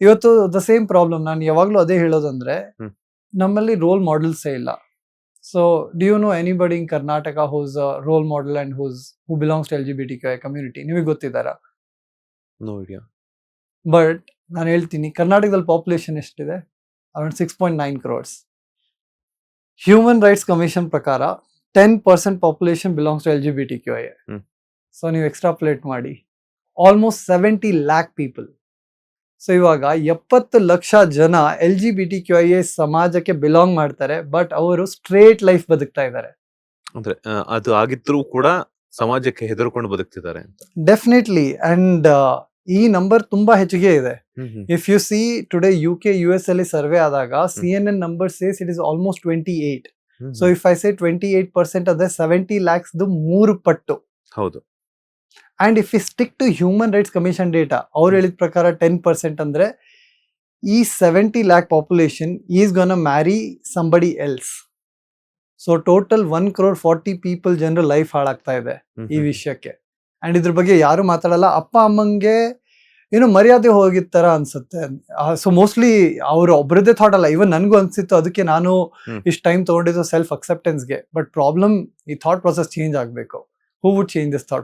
ಇವತ್ತು the same problem. ನಾನು ಯಾವಾಗ್ಲೂ ಅದೇ ಹೇಳೋದಂದ್ರೆ, ಹ್ಮ್. ನಮ್ಮಲ್ಲಿ ರೋಲ್ ಮಾಡೆಲ್ಸೇ ಇಲ್ಲ. So do you know anybody in Karnataka whose role model and who belongs to LGBTQI community? ನಿಮಗೆ ಗೊತ್ತಿದ್ದಾರಾ? No idea. ಬಟ್ ನಾನು ಹೇಳ್ತೀನಿ, ಕರ್ನಾಟಕದಲ್ಲಿ ಪಾಪ್ಯುಲೇಷನ್ ಎಷ್ಟಿದೆ? Around 6.9 crores. Human rights commission ಪ್ರಕಾರ 10% population belongs to LGBTQI. Hmm. So ನೀವು ಎಕ್ಸ್ಟ್ರಾಪ್ಲೇಟ್ ಮಾಡಿ, almost 70 lakh people. So ಇವಾಗ 70 ಲಕ್ಷ ಜನ LGBTQI ಸಮಾಜಕ್ಕೆ ಬಿಲಾಂಗ್ ಮಾಡ್ತಾರೆ, ಬಟ್ ಅವರು ಸ್ಟ್ರೇಟ್ ಲೈಫ್ ಬದುಕ್ತಾ ಇದ್ದಾರೆ. ಅಂದ್ರೆ ಅದು ಆಗಿದ್ರು ಕೂಡ ಸಮಾಜಕ್ಕೆ ಹೆದರ್ಕೊಂಡು ಬದುಕ್ತಿದ್ದಾರೆ ಅಂತ. ಡೆಫಿನೆಟ್ಲಿ. ಅಂಡ್ ಈ ನಂಬರ್ ತುಂಬಾ ಹೆಚ್ಚಿಗೆ ಇದೆ. If you see today UK US ಅಲ್ಲಿ ಸರ್ವೆ ಆದಾಗ CNN number says it is almost 28. So if I say 28% ಅಂದ್ರೆ 70 lakhs 3 ಪಟ್ಟು. ಹೌದು. And if you stick to human rights commission data, ಅವ್ರು ಹೇಳಿದ ಪ್ರಕಾರ 10% ಅಂದ್ರೆ ಈ 70 lakh ಪಾಪ್ಯುಲೇಷನ್ is gonna marry somebody else. So total 1.40 crore ಜನರ ಲೈಫ್ ಹಾಳಾಗ್ತಾ ಇದೆ ಈ ವಿಷಯಕ್ಕೆ. ಅಂಡ್ ಇದ್ರ ಬಗ್ಗೆ ಯಾರು ಮಾತಾಡಲ್ಲ. ಅಪ್ಪ ಅಮ್ಮಂಗೆ ಏನೋ ಮರ್ಯಾದೆ ಹೋಗಿದ ತರ ಅನ್ಸುತ್ತೆ. ಸೊ ಮೋಸ್ಟ್ಲಿ ಅವ್ರು ಒಬ್ಬರದೇ ಥಾಟ್ ಅಲ್ಲ, ಇವನ್ ನನ್ಗೂ ಅನ್ಸಿತ್ತು. ಅದಕ್ಕೆ ನಾನು ಇಷ್ಟು ಟೈಮ್ ತಗೊಂಡಿದ್ದು ಸೆಲ್ಫ್ ಅಕ್ಸೆಪ್ಟೆನ್ಸ್ಗೆ. ಬಟ್ ಪ್ರಾಬ್ಲಮ್, ಈ ಥಾಟ್ ಪ್ರೊಸೆಸ್ ಚೇಂಜ್ ಆಗಬೇಕು. Who would change this thought?